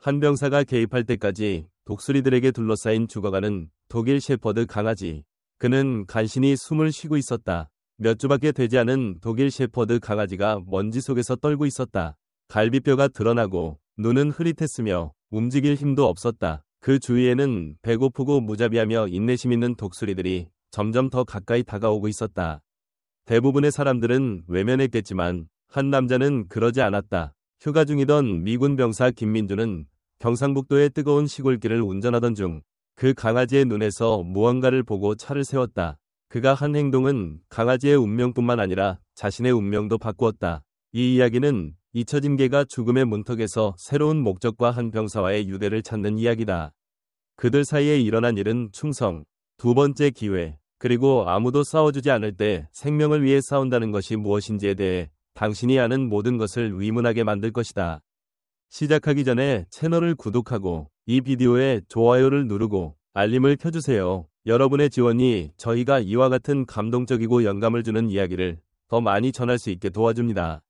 한 병사가 개입할 때까지 독수리들에게 둘러싸인 죽어가는 독일 셰퍼드 강아지. 그는 간신히 숨을 쉬고 있었다. 몇 주밖에 되지 않은 독일 셰퍼드 강아지가 먼지 속에서 떨고 있었다. 갈비뼈가 드러나고 눈은 흐릿했으며 움직일 힘도 없었다. 그 주위에는 배고프고 무자비하며 인내심 있는 독수리들이 점점 더 가까이 다가오고 있었다. 대부분의 사람들은 외면했겠지만 한 남자는 그러지 않았다. 휴가 중이던 미군 병사 김민주는 경상북도의 뜨거운 시골길을 운전하던 중 그 강아지의 눈에서 무언가를 보고 차를 세웠다. 그가 한 행동은 강아지의 운명뿐만 아니라 자신의 운명도 바꾸었다. 이 이야기는 잊혀진 개가 죽음의 문턱에서 새로운 목적과 한 병사와의 유대를 찾는 이야기다. 그들 사이에 일어난 일은 충성, 두 번째 기회, 그리고 아무도 싸워주지 않을 때 생명을 위해 싸운다는 것이 무엇인지에 대해 당신이 아는 모든 것을 의문하게 만들 것이다. 시작하기 전에 채널을 구독하고 이 비디오에 좋아요를 누르고 알림을 켜주세요. 여러분의 지원이 저희가 이와 같은 감동적이고 영감을 주는 이야기를 더 많이 전할 수 있게 도와줍니다.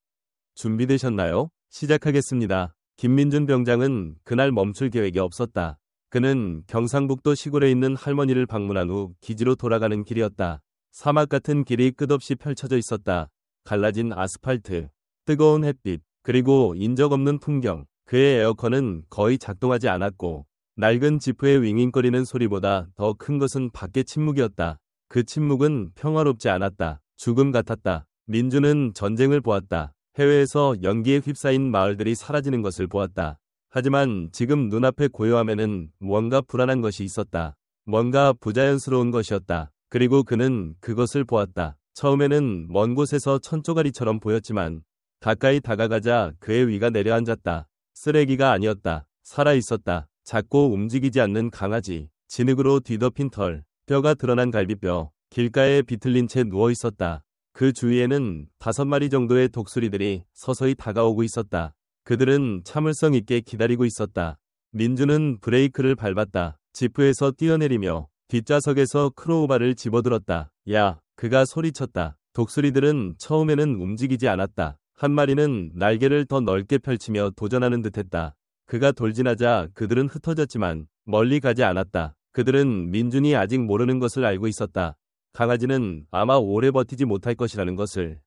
준비되셨나요? 시작하겠습니다. 김민준 병장은 그날 멈출 계획이 없었다. 그는 경상북도 시골에 있는 할머니를 방문한 후 기지로 돌아가는 길이었다. 사막 같은 길이 끝없이 펼쳐져 있었다. 갈라진 아스팔트, 뜨거운 햇빛, 그리고 인적 없는 풍경. 그의 에어컨은 거의 작동하지 않았고 낡은 지프의 윙윙거리는 소리보다 더 큰 것은 밖의 침묵이었다. 그 침묵은 평화롭지 않았다. 죽음 같았다. 민주는 전쟁을 보았다. 해외에서 연기에 휩싸인 마을들이 사라지는 것을 보았다. 하지만 지금 눈앞의 고요함에는 무언가 불안한 것이 있었다. 뭔가 부자연스러운 것이었다. 그리고 그는 그것을 보았다. 처음에는 먼 곳에서 천조가리처럼 보였지만 가까이 다가가자 그의 위가 내려앉았다. 쓰레기가 아니었다. 살아있었다. 작고 움직이지 않는 강아지, 진흙으로 뒤덮인 털, 뼈가 드러난 갈비뼈, 길가에 비틀린 채 누워있었다. 그 주위에는 5마리 정도의 독수리들이 서서히 다가오고 있었다. 그들은 참을성 있게 기다리고 있었다. 민주는 브레이크를 밟았다. 지프에서 뛰어내리며 뒷좌석에서 크로우바를 집어들었다. 야! 그가 소리쳤다. 독수리들은 처음에는 움직이지 않았다. 한 마리는 날개를 더 넓게 펼치며 도전하는 듯했다. 그가 돌진하자 그들은 흩어졌지만 멀리 가지 않았다. 그들은 민준이 아직 모르는 것을 알고 있었다. 강아지는 아마 오래 버티지 못할 것이라는 것을.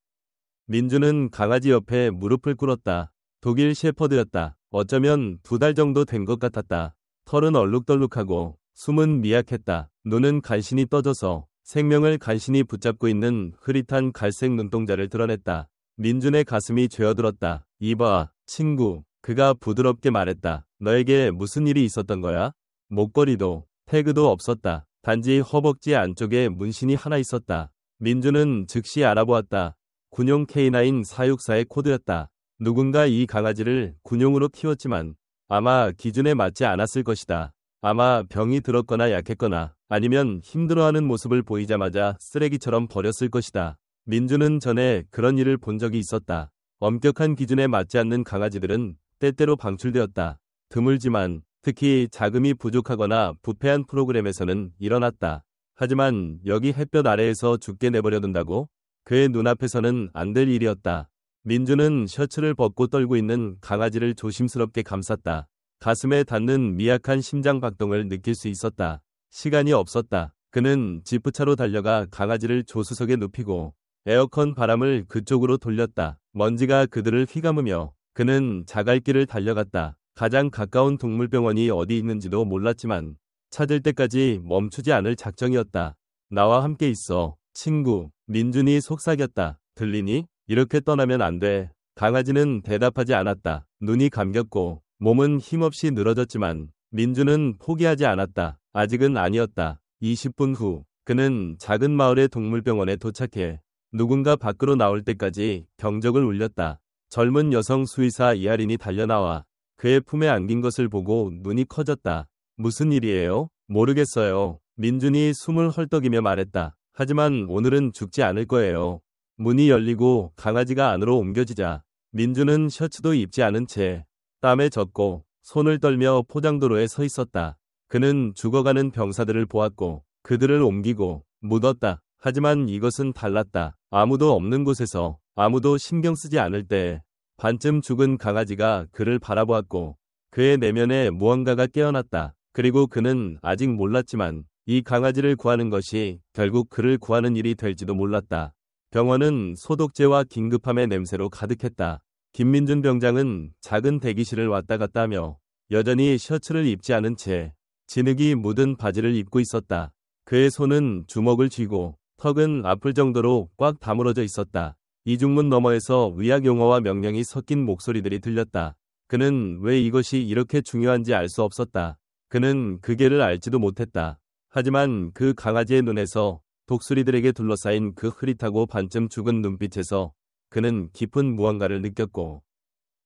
민준은 강아지 옆에 무릎을 꿇었다. 독일 셰퍼드였다. 어쩌면 2달 정도 된 것 같았다. 털은 얼룩덜룩하고 숨은 미약했다. 눈은 간신히 떠져서 생명을 간신히 붙잡고 있는 흐릿한 갈색 눈동자를 드러냈다. 민준의 가슴이 죄어들었다. 이봐, 친구. 그가 부드럽게 말했다. 너에게 무슨 일이 있었던 거야? 목걸이도, 태그도 없었다. 단지 허벅지 안쪽에 문신이 하나 있었다. 민준은 즉시 알아보았다. 군용 K9 464의 코드였다. 누군가 이 강아지를 군용으로 키웠지만 아마 기준에 맞지 않았을 것이다. 아마 병이 들었거나 약했거나 아니면 힘들어하는 모습을 보이자마자 쓰레기처럼 버렸을 것이다. 민주는 전에 그런 일을 본 적이 있었다. 엄격한 기준에 맞지 않는 강아지들은 때때로 방출되었다. 드물지만 특히 자금이 부족하거나 부패한 프로그램에서는 일어났다. 하지만 여기 햇볕 아래에서 죽게 내버려둔다고? 그의 눈앞에서는 안 될 일이었다. 민주는 셔츠를 벗고 떨고 있는 강아지를 조심스럽게 감쌌다. 가슴에 닿는 미약한 심장 박동을 느낄 수 있었다. 시간이 없었다. 그는 지프차로 달려가 강아지를 조수석에 눕히고 에어컨 바람을 그쪽으로 돌렸다. 먼지가 그들을 휘감으며 그는 자갈길을 달려갔다. 가장 가까운 동물병원이 어디 있는지도 몰랐지만 찾을 때까지 멈추지 않을 작정이었다. 나와 함께 있어, 친구. 민준이 속삭였다. 들리니? 이렇게 떠나면 안 돼. 강아지는 대답하지 않았다. 눈이 감겼고 몸은 힘없이 늘어졌지만 민준은 포기하지 않았다. 아직은 아니었다. 20분 후 그는 작은 마을의 동물병원에 도착해 누군가 밖으로 나올 때까지 경적을 울렸다. 젊은 여성 수의사 이하린이 달려나와 그의 품에 안긴 것을 보고 눈이 커졌다. 무슨 일이에요? 모르겠어요. 민준이 숨을 헐떡이며 말했다. 하지만 오늘은 죽지 않을 거예요. 문이 열리고 강아지가 안으로 옮겨지자 민준은 셔츠도 입지 않은 채 땀에 젖고 손을 떨며 포장도로에 서 있었다. 그는 죽어가는 병사들을 보았고 그들을 옮기고 묻었다. 하지만 이것은 달랐다. 아무도 없는 곳에서 아무도 신경 쓰지 않을 때 반쯤 죽은 강아지가 그를 바라보았고 그의 내면에 무언가가 깨어났다. 그리고 그는 아직 몰랐지만 이 강아지를 구하는 것이 결국 그를 구하는 일이 될지도 몰랐다. 병원은 소독제와 긴급함의 냄새로 가득했다. 김민준 병장은 작은 대기실을 왔다 갔다 하며 여전히 셔츠를 입지 않은 채 진흙이 묻은 바지를 입고 있었다. 그의 손은 주먹을 쥐고 턱은 아플 정도로 꽉 다물어져 있었다. 이중문 너머에서 의학 용어와 명령이 섞인 목소리들이 들렸다. 그는 왜 이것이 이렇게 중요한지 알 수 없었다. 그는 그 개를 알지도 못했다. 하지만 그 강아지의 눈에서 독수리들에게 둘러싸인 그 흐릿하고 반쯤 죽은 눈빛에서 그는 깊은 무언가를 느꼈고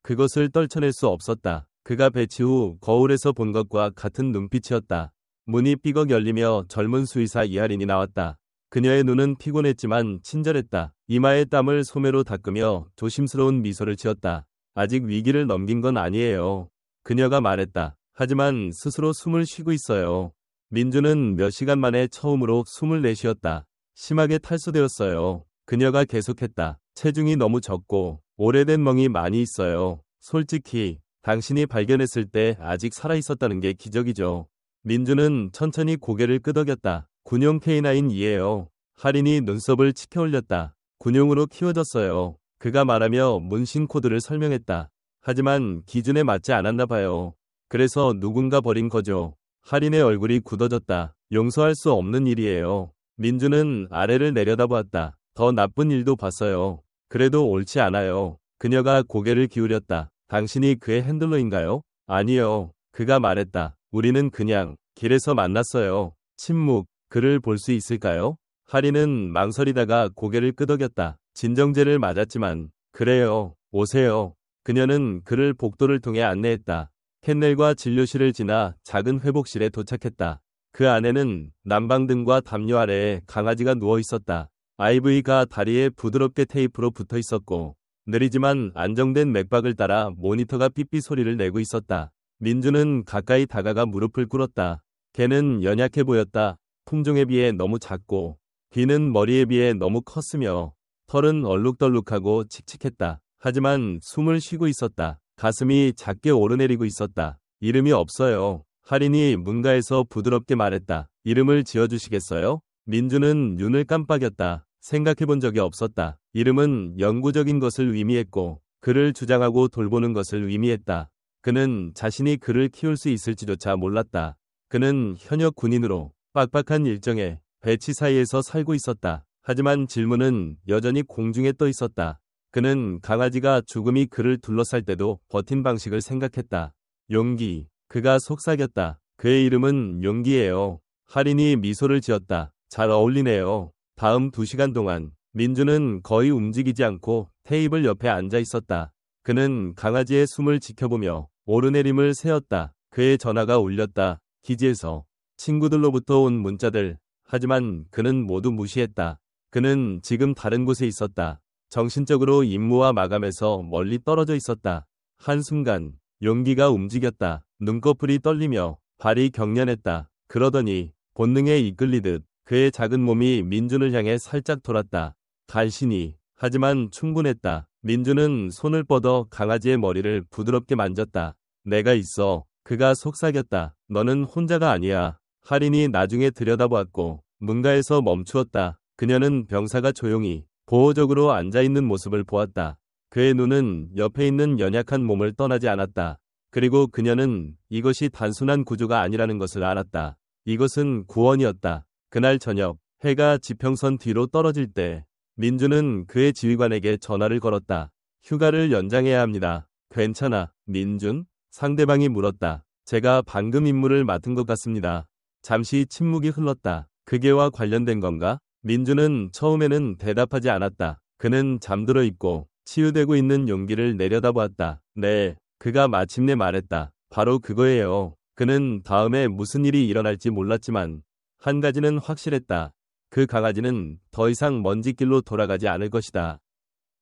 그것을 떨쳐낼 수 없었다. 그가 배치 후 거울에서 본 것과 같은 눈빛이었다. 문이 삐걱 열리며 젊은 수의사 이하린이 나왔다. 그녀의 눈은 피곤했지만 친절했다. 이마의 땀을 소매로 닦으며 조심스러운 미소를 지었다. 아직 위기를 넘긴 건 아니에요. 그녀가 말했다. 하지만 스스로 숨을 쉬고 있어요. 민주는 몇 시간 만에 처음으로 숨을 내쉬었다. 심하게 탈수되었어요. 그녀가 계속했다. 체중이 너무 적고 오래된 멍이 많이 있어요. 솔직히 당신이 발견했을 때 아직 살아있었다는 게 기적이죠. 민주는 천천히 고개를 끄덕였다. 군용 K9이에요. 할인이 눈썹을 치켜 올렸다. 군용으로 키워졌어요. 그가 말하며 문신 코드를 설명했다. 하지만 기준에 맞지 않았나 봐요. 그래서 누군가 버린 거죠. 할인의 얼굴이 굳어졌다. 용서할 수 없는 일이에요. 민주는 아래를 내려다보았다. 더 나쁜 일도 봤어요. 그래도 옳지 않아요. 그녀가 고개를 기울였다. 당신이 그의 핸들러인가요? 아니요. 그가 말했다. 우리는 그냥 길에서 만났어요. 침묵. 그를 볼 수 있을까요? 할인은 망설이다가 고개를 끄덕였다. 진정제를 맞았지만 그래요. 오세요. 그녀는 그를 복도를 통해 안내했다. 캔넬과 진료실을 지나 작은 회복실에 도착했다. 그 안에는 난방등과 담요 아래에 강아지가 누워 있었다. IV가 다리에 부드럽게 테이프로 붙어 있었고 느리지만 안정된 맥박을 따라 모니터가 삐삐 소리를 내고 있었다. 민주는 가까이 다가가 무릎을 꿇었다. 개는 연약해 보였다. 품종에 비해 너무 작고 귀는 머리에 비해 너무 컸으며 털은 얼룩덜룩하고 칙칙했다. 하지만 숨을 쉬고 있었다. 가슴이 작게 오르내리고 있었다. 이름이 없어요. 할인이 문가에서 부드럽게 말했다. 이름을 지어주시겠어요? 민주는 눈을 깜빡였다. 생각해본 적이 없었다. 이름은 영구적인 것을 의미했고 그를 주장하고 돌보는 것을 의미했다. 그는 자신이 그를 키울 수 있을지조차 몰랐다. 그는 현역 군인으로 빡빡한 일정에 배치 사이에서 살고 있었다. 하지만 질문은 여전히 공중에 떠 있었다. 그는 강아지가 죽음이 그를 둘러쌀 때도 버틴 방식을 생각했다. 용기. 그가 속삭였다. 그의 이름은 용기예요. 할인이 미소를 지었다. 잘 어울리네요. 다음 2시간 동안 민주는 거의 움직이지 않고 테이블 옆에 앉아 있었다. 그는 강아지의 숨을 지켜보며 오르내림을 세었다. 그의 전화가 울렸다. 기지에서 친구들로부터 온 문자들. 하지만 그는 모두 무시했다. 그는 지금 다른 곳에 있었다. 정신적으로 임무와 마감에서 멀리 떨어져 있었다. 한순간 용기가 움직였다. 눈꺼풀이 떨리며 발이 경련했다. 그러더니 본능에 이끌리듯 그의 작은 몸이 민준을 향해 살짝 돌았다. 간신히. 하지만 충분했다. 민준은 손을 뻗어 강아지의 머리를 부드럽게 만졌다. 내가 있어. 그가 속삭였다. 너는 혼자가 아니야. 할인이 나중에 들여다보았고 문가에서 멈추었다. 그녀는 병사가 조용히 보호적으로 앉아있는 모습을 보았다. 그의 눈은 옆에 있는 연약한 몸을 떠나지 않았다. 그리고 그녀는 이것이 단순한 구조가 아니라는 것을 알았다. 이것은 구원이었다. 그날 저녁 해가 지평선 뒤로 떨어질 때 민주는 그의 지휘관에게 전화를 걸었다. 휴가를 연장해야 합니다. 괜찮아, 민준? 상대방이 물었다. 제가 방금 임무를 맡은 것 같습니다. 잠시 침묵이 흘렀다. 그게와 관련된 건가? 민주는 처음에는 대답하지 않았다. 그는 잠들어 있고 치유되고 있는 용기를 내려다보았다. 네, 그가 마침내 말했다. 바로 그거예요. 그는 다음에 무슨 일이 일어날지 몰랐지만 한 가지는 확실했다. 그 강아지는 더 이상 먼지길로 돌아가지 않을 것이다.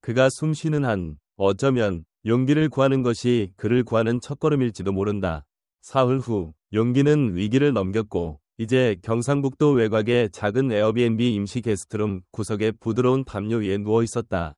그가 숨 쉬는 한, 어쩌면 용기를 구하는 것이 그를 구하는 첫걸음일지도 모른다. 사흘 후, 용기는 위기를 넘겼고 이제 경상북도 외곽의 작은 에어비앤비 임시 게스트룸 구석에 부드러운 담요 위에 누워 있었다.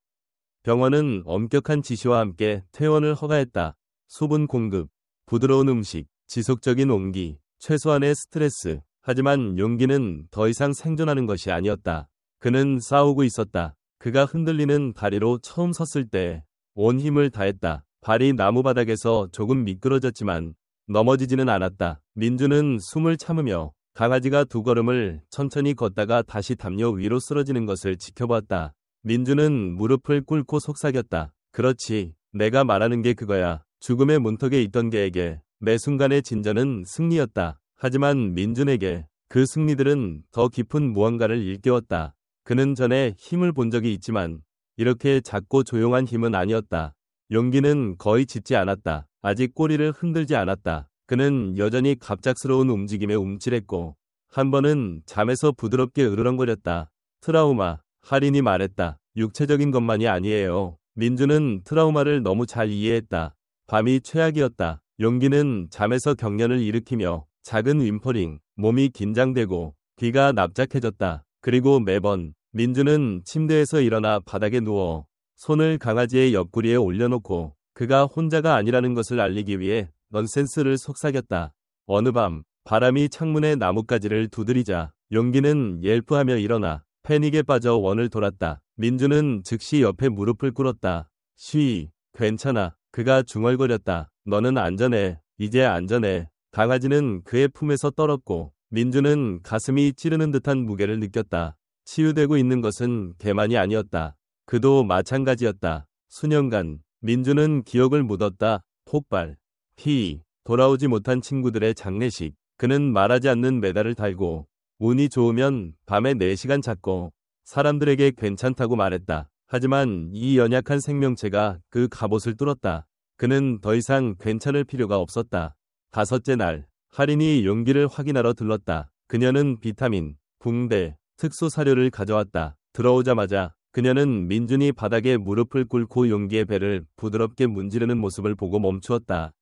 병원은 엄격한 지시와 함께 퇴원을 허가했다. 수분 공급, 부드러운 음식, 지속적인 온기, 최소한의 스트레스. 하지만 용기는 더 이상 생존하는 것이 아니었다. 그는 싸우고 있었다. 그가 흔들리는 다리로 처음 섰을 때 온 힘을 다했다. 발이 나무 바닥에서 조금 미끄러졌지만 넘어지지는 않았다. 민주는 숨을 참으며 강아지가 두 걸음을 천천히 걷다가 다시 담요 위로 쓰러지는 것을 지켜보았다. 민주는 무릎을 꿇고 속삭였다. 그렇지, 내가 말하는 게 그거야. 죽음의 문턱에 있던 개에게 매 순간의 진전은 승리였다. 하지만 민준에게 그 승리들은 더 깊은 무언가를 일깨웠다. 그는 전에 힘을 본 적이 있지만 이렇게 작고 조용한 힘은 아니었다. 용기는 거의 짖지 않았다. 아직 꼬리를 흔들지 않았다. 그는 여전히 갑작스러운 움직임에 움찔했고 한 번은 잠에서 부드럽게 으르렁거렸다. 트라우마, 할인이 말했다. 육체적인 것만이 아니에요. 민주는 트라우마를 너무 잘 이해했다. 밤이 최악이었다. 용기는 잠에서 경련을 일으키며 작은 윈퍼링, 몸이 긴장되고 귀가 납작해졌다. 그리고 매번 민주는 침대에서 일어나 바닥에 누워 손을 강아지의 옆구리에 올려놓고 그가 혼자가 아니라는 것을 알리기 위해 넌센스를 속삭였다. 어느 밤 바람이 창문의 나뭇가지를 두드리자 용기는 옐프하며 일어나 패닉에 빠져 원을 돌았다. 민주는 즉시 옆에 무릎을 꿇었다. 쉬, 괜찮아. 그가 중얼거렸다. 너는 안전해. 이제 안전해. 강아지는 그의 품에서 떨었고 민주는 가슴이 찌르는 듯한 무게를 느꼈다. 치유되고 있는 것은 개만이 아니었다. 그도 마찬가지였다. 수년간 민주는 기억을 묻었다. 폭발, 피, 돌아오지 못한 친구들의 장례식. 그는 말하지 않는 메달을 달고 운이 좋으면 밤에 4시간 잤고 사람들에게 괜찮다고 말했다. 하지만 이 연약한 생명체가 그 갑옷을 뚫었다. 그는 더 이상 괜찮을 필요가 없었다. 5째 날, 할인이 용기를 확인하러 들렀다. 그녀는 비타민, 붕대, 특수 사료를 가져왔다. 들어오자마자 그녀는 민준이 바닥에 무릎을 꿇고 용기의 배를 부드럽게 문지르는 모습을 보고 멈추었다.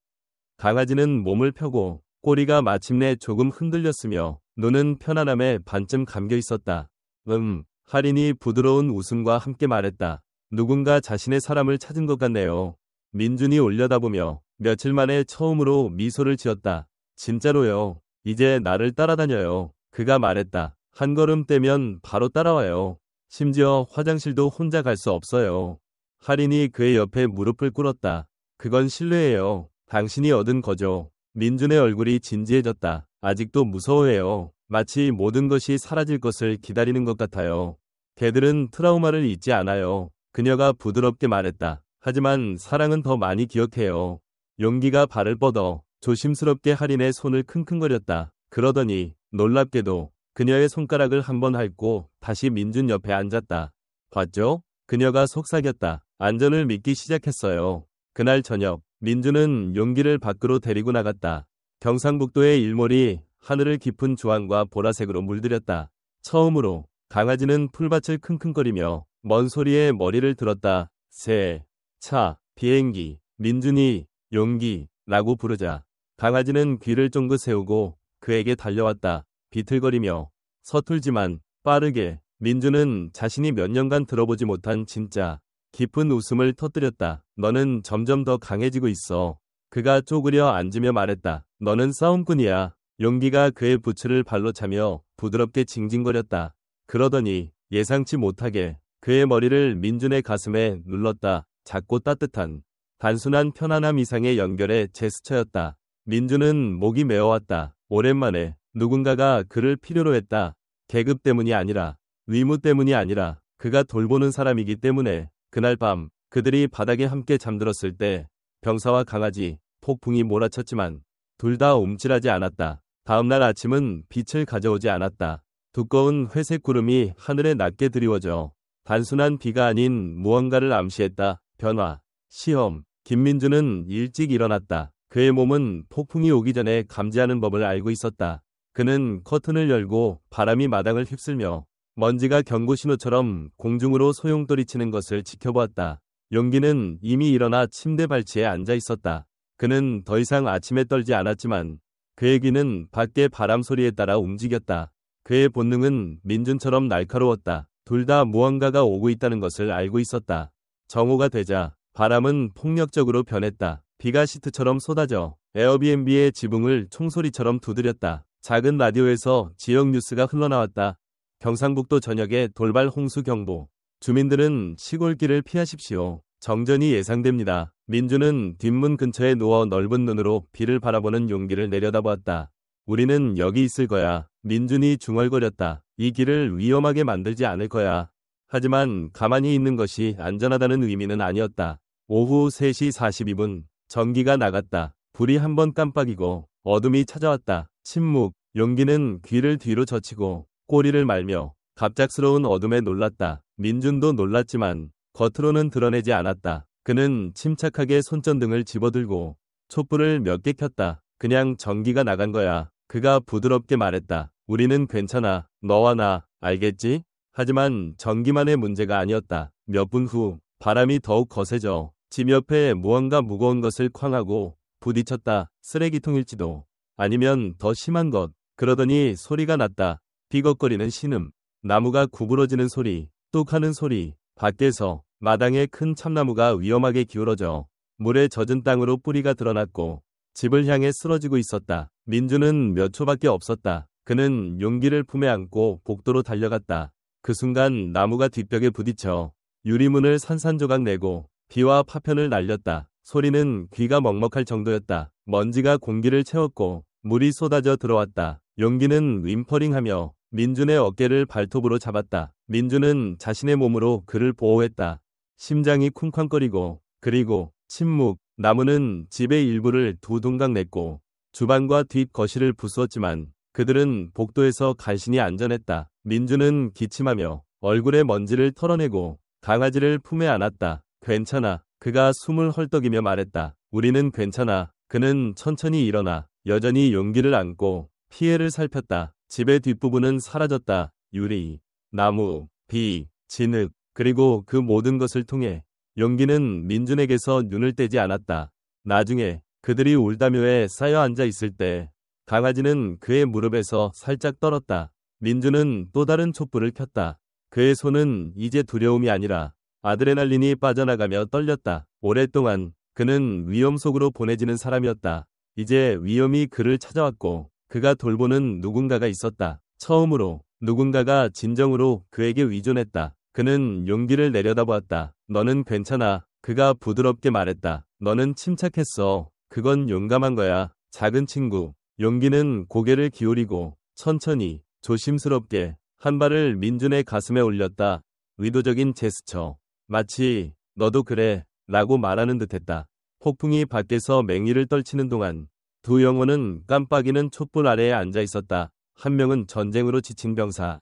강아지는 몸을 펴고 꼬리가 마침내 조금 흔들렸으며 눈은 편안함에 반쯤 감겨 있었다. 할인이 부드러운 웃음과 함께 말했다. 누군가 자신의 사람을 찾은 것 같네요. 민준이 올려다보며 며칠 만에 처음으로 미소를 지었다. 진짜로요. 이제 나를 따라다녀요. 그가 말했다. 한 걸음 떼면 바로 따라와요. 심지어 화장실도 혼자 갈 수 없어요. 할인이 그의 옆에 무릎을 꿇었다. 그건 신뢰예요. 당신이 얻은 거죠. 민준의 얼굴이 진지해졌다. 아직도 무서워해요. 마치 모든 것이 사라질 것을 기다리는 것 같아요. 개들은 트라우마를 잊지 않아요. 그녀가 부드럽게 말했다. 하지만 사랑은 더 많이 기억해요. 용기가 발을 뻗어 조심스럽게 할인의 손을 킁킁거렸다. 그러더니 놀랍게도 그녀의 손가락을 한번 핥고 다시 민준 옆에 앉았다. 봤죠? 그녀가 속삭였다. 안전을 믿기 시작했어요. 그날 저녁 민준은 용기를 밖으로 데리고 나갔다. 경상북도의 일몰이 하늘을 깊은 주황과 보라색으로 물들였다. 처음으로 강아지는 풀밭을 킁킁거리며 먼 소리에 머리를 들었다. 새, 차, 비행기, 민준이, 용기 라고 부르자 강아지는 귀를 쫑긋 세우고 그에게 달려왔다. 비틀거리며 서툴지만 빠르게 민준은 자신이 몇 년간 들어보지 못한 진짜 깊은 웃음을 터뜨렸다. 너는 점점 더 강해지고 있어. 그가 쪼그려 앉으며 말했다. 너는 싸움꾼이야. 용기가 그의 부츠를 발로 차며 부드럽게 징징거렸다. 그러더니 예상치 못하게 그의 머리를 민준의 가슴에 눌렀다. 작고 따뜻한 단순한 편안함 이상의 연결의 제스처였다. 민준은 목이 메어왔다. 오랜만에 누군가가 그를 필요로 했다. 계급 때문이 아니라 의무 때문이 아니라 그가 돌보는 사람이기 때문에. 그날 밤 그들이 바닥에 함께 잠들었을 때 병사와 강아지, 폭풍이 몰아쳤지만 둘 다 움찔하지 않았다. 다음날 아침은 빛을 가져오지 않았다. 두꺼운 회색 구름이 하늘에 낮게 드리워져 단순한 비가 아닌 무언가를 암시했다. 변화, 시험. 김민준은 일찍 일어났다. 그의 몸은 폭풍이 오기 전에 감지하는 법을 알고 있었다. 그는 커튼을 열고 바람이 마당을 휩쓸며 먼지가 경고신호처럼 공중으로 소용돌이치는 것을 지켜보았다. 용기는 이미 일어나 침대 발치에 앉아 있었다. 그는 더 이상 아침에 떨지 않았지만 그의 귀는 밖의 바람 소리에 따라 움직였다. 그의 본능은 민준처럼 날카로웠다. 둘 다 무언가가 오고 있다는 것을 알고 있었다. 정오가 되자 바람은 폭력적으로 변했다. 비가 시트처럼 쏟아져 에어비앤비의 지붕을 총소리처럼 두드렸다. 작은 라디오에서 지역 뉴스가 흘러나왔다. 경상북도 전역에 돌발 홍수 경보. 주민들은 시골길을 피하십시오. 정전이 예상됩니다. 민주는 뒷문 근처에 누워 넓은 눈으로 비를 바라보는 용기를 내려다보았다. 우리는 여기 있을 거야. 민준이 중얼거렸다. 이 길을 위험하게 만들지 않을 거야. 하지만 가만히 있는 것이 안전하다는 의미는 아니었다. 오후 3시 42분 전기가 나갔다. 불이 한번 깜빡이고 어둠이 찾아왔다. 침묵. 용기는 귀를 뒤로 젖히고 꼬리를 말며 갑작스러운 어둠에 놀랐다. 민준도 놀랐지만 겉으로는 드러내지 않았다. 그는 침착하게 손전등을 집어들고 촛불을 몇 개 켰다. 그냥 전기가 나간 거야. 그가 부드럽게 말했다. 우리는 괜찮아. 너와 나, 알겠지? 하지만 전기만의 문제가 아니었다. 몇 분 후 바람이 더욱 거세져 집 옆에 무언가 무거운 것을 쾅하고 부딪혔다. 쓰레기통일지도 아니면 더 심한 것. 그러더니 소리가 났다. 비걱거리는 신음, 나무가 구부러지는 소리, 뚝 하는 소리. 밖에서 마당에 큰 참나무가 위험하게 기울어져 물에 젖은 땅으로 뿌리가 드러났고 집을 향해 쓰러지고 있었다. 민주는 몇 초밖에 없었다. 그는 용기를 품에 안고 복도로 달려갔다. 그 순간 나무가 뒷벽에 부딪혀 유리문을 산산조각 내고 비와 파편을 날렸다. 소리는 귀가 먹먹할 정도였다. 먼지가 공기를 채웠고 물이 쏟아져 들어왔다. 용기는 림퍼링하며 민준의 어깨를 발톱으로 잡았다. 민준은 자신의 몸으로 그를 보호했다. 심장이 쿵쾅거리고 그리고 침묵. 나무는 집의 일부를 두 동강 냈고 주방과 뒷 거실을 부수었지만 그들은 복도에서 간신히 안전했다. 민준은 기침하며 얼굴에 먼지를 털어내고 강아지를 품에 안았다. 괜찮아. 그가 숨을 헐떡이며 말했다. 우리는 괜찮아. 그는 천천히 일어나 여전히 용기를 안고 피해를 살폈다. 집의 뒷부분은 사라졌다. 유리, 나무, 비, 진흙, 그리고 그 모든 것을 통해 용기는 민준에게서 눈을 떼지 않았다. 나중에 그들이 울다묘에 쌓여 앉아 있을 때 강아지는 그의 무릎에서 살짝 떨었다. 민준은 또 다른 촛불을 켰다. 그의 손은 이제 두려움이 아니라 아드레날린이 빠져나가며 떨렸다. 오랫동안 그는 위험 속으로 보내지는 사람이었다. 이제 위험이 그를 찾아왔고 그가 돌보는 누군가가 있었다. 처음으로 누군가가 진정으로 그에게 의존했다. 그는 용기를 내려다보았다. 너는 괜찮아. 그가 부드럽게 말했다. 너는 침착했어. 그건 용감한 거야. 작은 친구. 용기는 고개를 기울이고 천천히 조심스럽게 한 발을 민준의 가슴에 올렸다. 의도적인 제스처. 마치 너도 그래 라고 말하는 듯했다. 폭풍이 밖에서 맹위를 떨치는 동안 두 영혼은 깜빡이는 촛불 아래에 앉아 있었다. 한 명은 전쟁으로 지친 병사.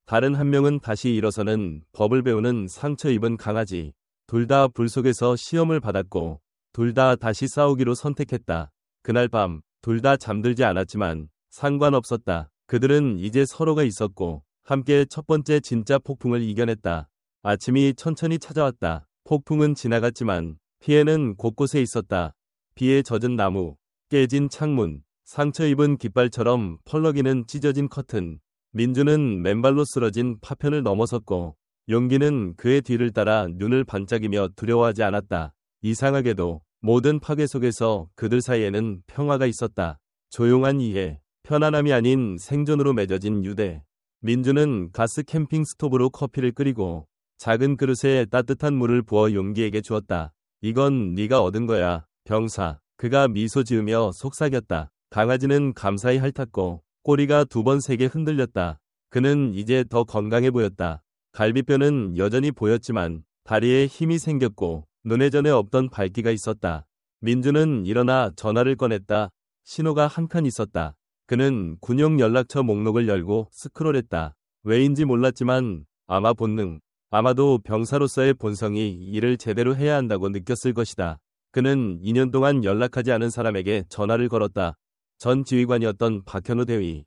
다른 한 명은 다시 일어서는 법을 배우는 상처 입은 강아지. 둘 다 불 속에서 시험을 받았고 둘 다 다시 싸우기로 선택했다. 그날 밤 둘 다 잠들지 않았지만 상관없었다. 그들은 이제 서로가 있었고 함께 첫 번째 진짜 폭풍을 이겨냈다. 아침이 천천히 찾아왔다. 폭풍은 지나갔지만 피해는 곳곳에 있었다. 비에 젖은 나무, 깨진 창문, 상처 입은 깃발처럼 펄럭이는 찢어진 커튼. 민주는 맨발로 쓰러진 파편을 넘어섰고 용기는 그의 뒤를 따라 눈을 반짝이며 두려워하지 않았다. 이상하게도 모든 파괴 속에서 그들 사이에는 평화가 있었다. 조용한 이해, 편안함이 아닌 생존으로 맺어진 유대. 민주는 가스 캠핑 스토브로 커피를 끓이고 작은 그릇에 따뜻한 물을 부어 용기에게 주었다. 이건 네가 얻은 거야, 병사. 그가 미소 지으며 속삭였다. 강아지는 감사히 핥았고 꼬리가 두 번 세게 흔들렸다. 그는 이제 더 건강해 보였다. 갈비뼈는 여전히 보였지만 다리에 힘이 생겼고 눈에 전에 없던 밝기가 있었다. 민주는 일어나 전화를 꺼냈다. 신호가 한 칸 있었다. 그는 군용 연락처 목록을 열고 스크롤했다. 왜인지 몰랐지만 아마 본능, 아마도 병사로서의 본성이 일을 제대로 해야 한다고 느꼈을 것이다. 그는 2년 동안 연락하지 않은 사람에게 전화를 걸었다. 전 지휘관이었던 박현우 대위.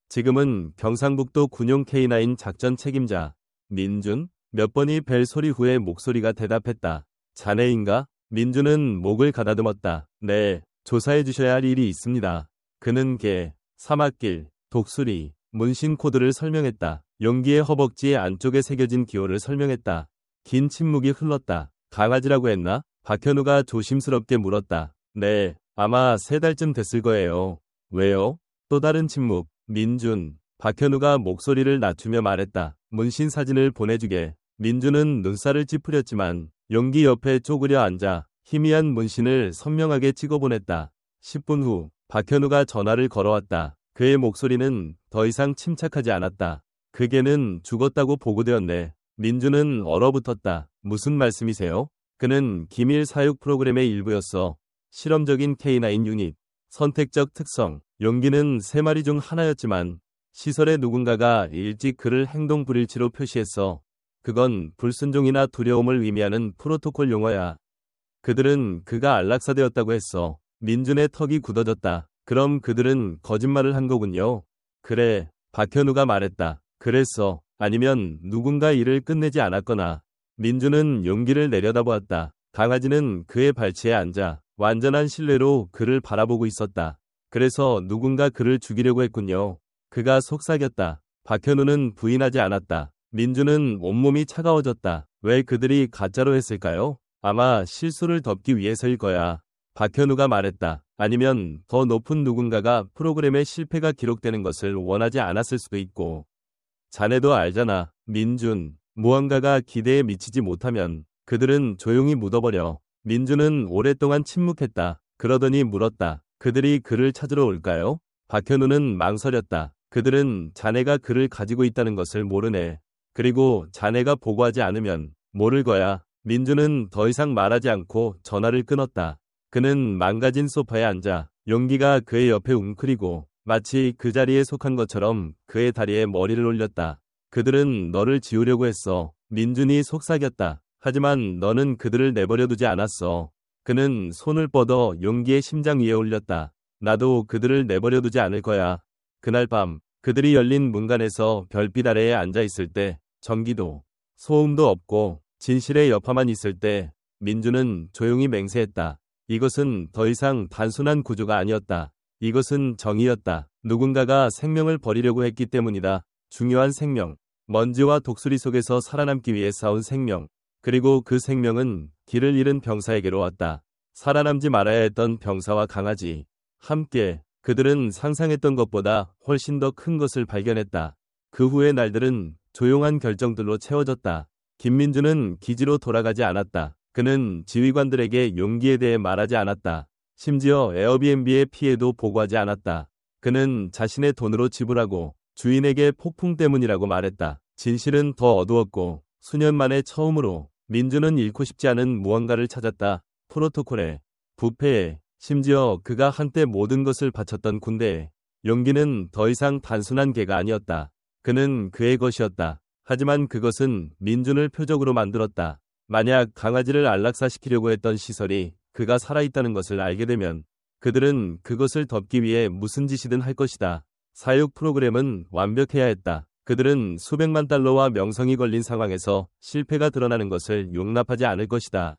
지금은 경상북도 군용 K9 작전 책임자. 민준? 몇 번이 벨 소리 후에 목소리가 대답했다. 자네인가? 민준은 목을 가다듬었다. 네, 조사해 주셔야 할 일이 있습니다. 그는 개, 사막길, 독수리, 문신 코드를 설명했다. 용기의 허벅지 안쪽에 새겨진 기호를 설명했다. 긴 침묵이 흘렀다. 강아지라고 했나? 박현우가 조심스럽게 물었다. 네, 아마 3달쯤 됐을 거예요. 왜요? 또 다른 침묵. 민준. 박현우가 목소리를 낮추며 말했다. 문신 사진을 보내주게. 민준은 눈살을 찌푸렸지만 용기 옆에 쪼그려 앉아 희미한 문신을 선명하게 찍어보냈다. 10분 후 박현우가 전화를 걸어왔다. 그의 목소리는 더 이상 침착하지 않았다. 그 개는 죽었다고 보고되었네. 민준은 얼어붙었다. 무슨 말씀이세요? 그는 기밀 사육 프로그램의 일부였어. 실험적인 K9 유닛. 선택적 특성. 용기는 3마리 중 하나였지만 시설의 누군가가 일찍 그를 행동 불일치로 표시했어. 그건 불순종이나 두려움을 의미하는 프로토콜 용어야. 그들은 그가 안락사되었다고 했어. 민준의 턱이 굳어졌다. 그럼 그들은 거짓말을 한 거군요. 그래, 박현우가 말했다. 그랬어. 아니면 누군가 일을 끝내지 않았거나. 민준은 용기를 내려다보았다. 강아지는 그의 발치에 앉아 완전한 신뢰로 그를 바라보고 있었다. 그래서 누군가 그를 죽이려고 했군요. 그가 속삭였다. 박현우는 부인하지 않았다. 민준은 온몸이 차가워졌다. 왜 그들이 가짜로 했을까요? 아마 실수를 덮기 위해서일 거야. 박현우가 말했다. 아니면 더 높은 누군가가 프로그램의 실패가 기록되는 것을 원하지 않았을 수도 있고. 자네도 알잖아. 민준. 무언가가 기대에 미치지 못하면 그들은 조용히 묻어버려. 민준은 오랫동안 침묵했다. 그러더니 물었다. 그들이 그를 찾으러 올까요? 박현우는 망설였다. 그들은 자네가 그를 가지고 있다는 것을 모르네. 그리고 자네가 보고하지 않으면 모를 거야. 민준은 더 이상 말하지 않고 전화를 끊었다. 그는 망가진 소파에 앉아 용기가 그의 옆에 웅크리고 마치 그 자리에 속한 것처럼 그의 다리에 머리를 올렸다. 그들은 너를 지우려고 했어. 민준이 속삭였다. 하지만 너는 그들을 내버려두지 않았어. 그는 손을 뻗어 용기의 심장 위에 올렸다. 나도 그들을 내버려두지 않을 거야. 그날 밤 그들이 열린 문간에서 별빛 아래에 앉아있을 때 전기도 소음도 없고 진실의 여파만 있을 때 민준은 조용히 맹세했다. 이것은 더 이상 단순한 구조가 아니었다. 이것은 정의였다. 누군가가 생명을 버리려고 했기 때문이다. 중요한 생명. 먼지와 독수리 속에서 살아남기 위해 싸운 생명. 그리고 그 생명은 길을 잃은 병사에게로 왔다. 살아남지 말아야 했던 병사와 강아지. 함께 그들은 상상했던 것보다 훨씬 더 큰 것을 발견했다. 그 후의 날들은 조용한 결정들로 채워졌다. 김민준은 기지로 돌아가지 않았다. 그는 지휘관들에게 용기에 대해 말하지 않았다. 심지어 에어비앤비의 피해도 보고하지 않았다. 그는 자신의 돈으로 지불하고 주인에게 폭풍 때문이라고 말했다. 진실은 더 어두웠고 수년 만에 처음으로 민준은 잃고 싶지 않은 무언가를 찾았다. 프로토콜에, 부패에, 심지어 그가 한때 모든 것을 바쳤던 군대에. 용기는 더 이상 단순한 개가 아니었다. 그는 그의 것이었다. 하지만 그것은 민준을 표적으로 만들었다. 만약 강아지를 안락사시키려고 했던 시설이 그가 살아있다는 것을 알게 되면 그들은 그것을 덮기 위해 무슨 짓이든 할 것이다. 사육 프로그램은 완벽해야 했다. 그들은 수백만 달러와 명성이 걸린 상황에서 실패가 드러나는 것을 용납하지 않을 것이다.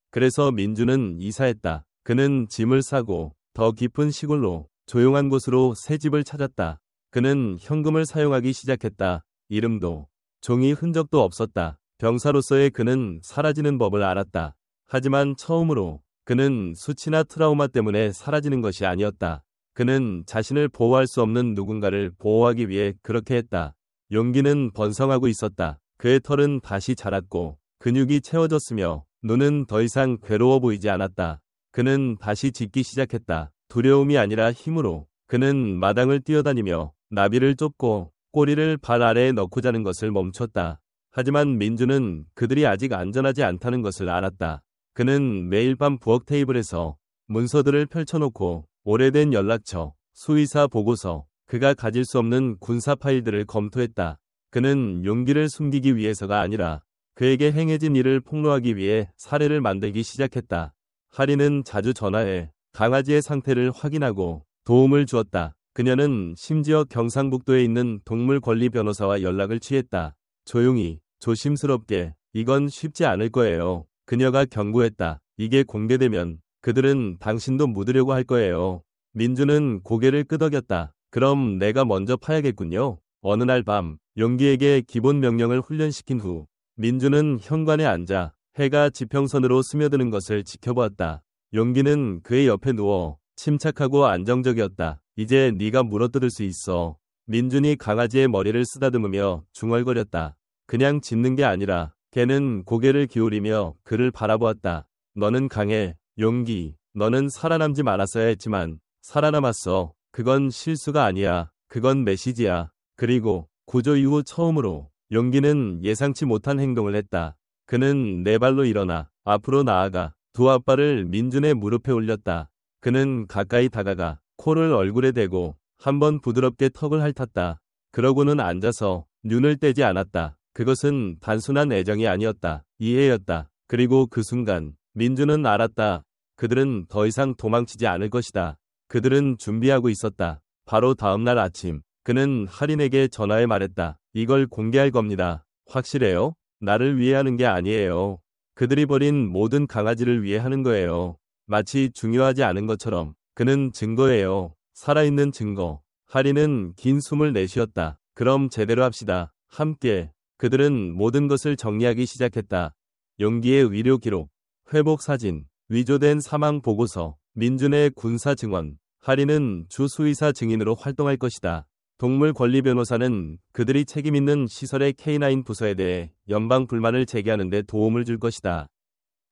그래서 민준은 이사했다. 그는 짐을 싸고 더 깊은 시골로 조용한 곳으로 새 집을 찾았다. 그는 현금을 사용하기 시작했다. 이름도 종이 흔적도 없었다. 병사로서의 그는 사라지는 법을 알았다. 하지만 처음으로 그는 수치나 트라우마 때문에 사라지는 것이 아니었다. 그는 자신을 보호할 수 없는 누군가를 보호하기 위해 그렇게 했다. 용기는 번성하고 있었다. 그의 털은 다시 자랐고 근육이 채워졌으며 눈은 더 이상 괴로워 보이지 않았다. 그는 다시 짖기 시작했다. 두려움이 아니라 힘으로. 그는 마당을 뛰어다니며 나비를 쫓고 꼬리를 발 아래에 넣고 자는 것을 멈췄다. 하지만 민준은 그들이 아직 안전하지 않다는 것을 알았다. 그는 매일 밤 부엌 테이블에서 문서들을 펼쳐놓고 오래된 연락처, 수의사 보고서, 그가 가질 수 없는 군사 파일들을 검토했다. 그는 용기를 숨기기 위해서가 아니라 그에게 행해진 일을 폭로하기 위해 사례를 만들기 시작했다. 하리는 자주 전화해 강아지의 상태를 확인하고 도움을 주었다. 그녀는 심지어 경상북도에 있는 동물 권리 변호사와 연락을 취했다. 조용히, 조심스럽게, 이건 쉽지 않을 거예요. 그녀가 경고했다. 이게 공개되면 그들은 당신도 묻으려고 할 거예요. 민준은 고개를 끄덕였다. 그럼 내가 먼저 파야겠군요. 어느 날 밤, 용기에게 기본 명령을 훈련시킨 후 민준은 현관에 앉아 해가 지평선으로 스며드는 것을 지켜보았다. 용기는 그의 옆에 누워 침착하고 안정적이었다. 이제 네가 물어뜯을 수 있어. 민준이 강아지의 머리를 쓰다듬으며 중얼거렸다. 그냥 짖는 게 아니라. 걔는 고개를 기울이며 그를 바라보았다. 너는 강해, 용기. 너는 살아남지 말았어야 했지만 살아남았어. 그건 실수가 아니야. 그건 메시지야. 그리고 구조 이후 처음으로 용기는 예상치 못한 행동을 했다. 그는 네 발로 일어나 앞으로 나아가 두 앞발을 민준의 무릎에 올렸다. 그는 가까이 다가가 코를 얼굴에 대고 한번 부드럽게 턱을 핥았다. 그러고는 앉아서 눈을 떼지 않았다. 그것은 단순한 애정이 아니었다. 이해였다. 그리고 그 순간 민준은 알았다. 그들은 더 이상 도망치지 않을 것이다. 그들은 준비하고 있었다. 바로 다음 날 아침 그는 할인에게 전화해 말했다. 이걸 공개할 겁니다. 확실해요? 나를 위해 하는 게 아니에요. 그들이 버린 모든 강아지를 위해 하는 거예요. 마치 중요하지 않은 것처럼. 그는 증거예요. 살아있는 증거. 할인은 긴 숨을 내쉬었다. 그럼 제대로 합시다. 함께. 그들은 모든 것을 정리하기 시작했다. 용기의 의료 기록, 회복 사진, 위조된 사망 보고서, 민준의 군사 증언. 할인은 주 수의사 증인으로 활동할 것이다. 동물 권리 변호사는 그들이 책임 있는 시설의 K9 부서에 대해 연방 불만을 제기하는 데 도움을 줄 것이다.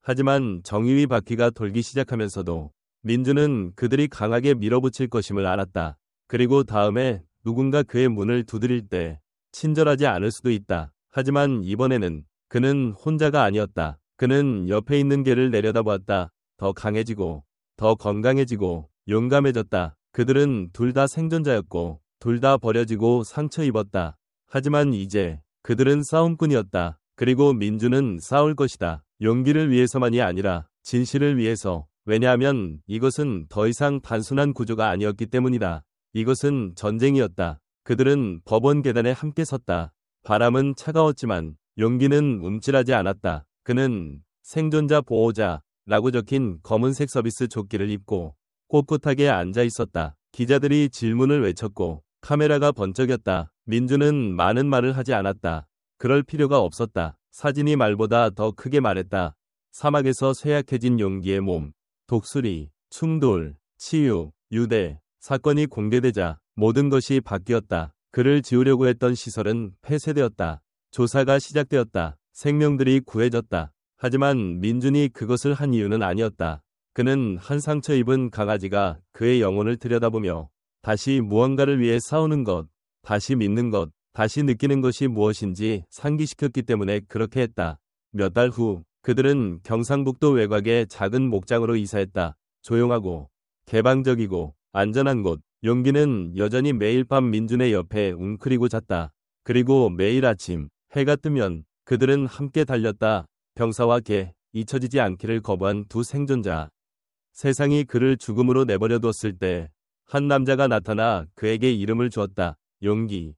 하지만 정의의 바퀴가 돌기 시작하면서도 민준은 그들이 강하게 밀어붙일 것임을 알았다. 그리고 다음에 누군가 그의 문을 두드릴 때 친절하지 않을 수도 있다. 하지만 이번에는 그는 혼자가 아니었다. 그는 옆에 있는 개를 내려다보았다. 더 강해지고 더 건강해지고 용감해졌다. 그들은 둘 다 생존자였고 둘 다 버려지고 상처 입었다. 하지만 이제 그들은 싸움꾼이었다. 그리고 민준은 싸울 것이다. 용기를 위해서만이 아니라 진실을 위해서. 왜냐하면 이것은 더 이상 단순한 구조가 아니었기 때문이다. 이것은 전쟁이었다. 그들은 법원 계단에 함께 섰다. 바람은 차가웠지만 용기는 움찔하지 않았다. 그는 생존자 보호자라고 적힌 검은색 서비스 조끼를 입고 꼿꼿하게 앉아 있었다. 기자들이 질문을 외쳤고 카메라가 번쩍였다. 민준은 많은 말을 하지 않았다. 그럴 필요가 없었다. 사진이 말보다 더 크게 말했다. 사막에서 쇠약해진 용기의 몸, 독수리, 충돌, 치유, 유대, 사건이 공개되자 모든 것이 바뀌었다. 그를 지우려고 했던 시설은 폐쇄되었다. 조사가 시작되었다. 생명들이 구해졌다. 하지만 민준이 그것을 한 이유는 아니었다. 그는 한 상처 입은 강아지가 그의 영혼을 들여다보며 다시 무언가를 위해 싸우는 것, 다시 믿는 것, 다시 느끼는 것이 무엇인지 상기시켰기 때문에 그렇게 했다. 몇 달 후 그들은 경상북도 외곽의 작은 목장으로 이사했다. 조용하고 개방적이고 안전한 곳. 용기는 여전히 매일 밤 민준의 옆에 웅크리고 잤다. 그리고 매일 아침 해가 뜨면 그들은 함께 달렸다. 병사와 개, 잊혀지지 않기를 거부한 두 생존자. 세상이 그를 죽음으로 내버려 뒀을 때 한 남자가 나타나 그에게 이름을 주었다. 용기.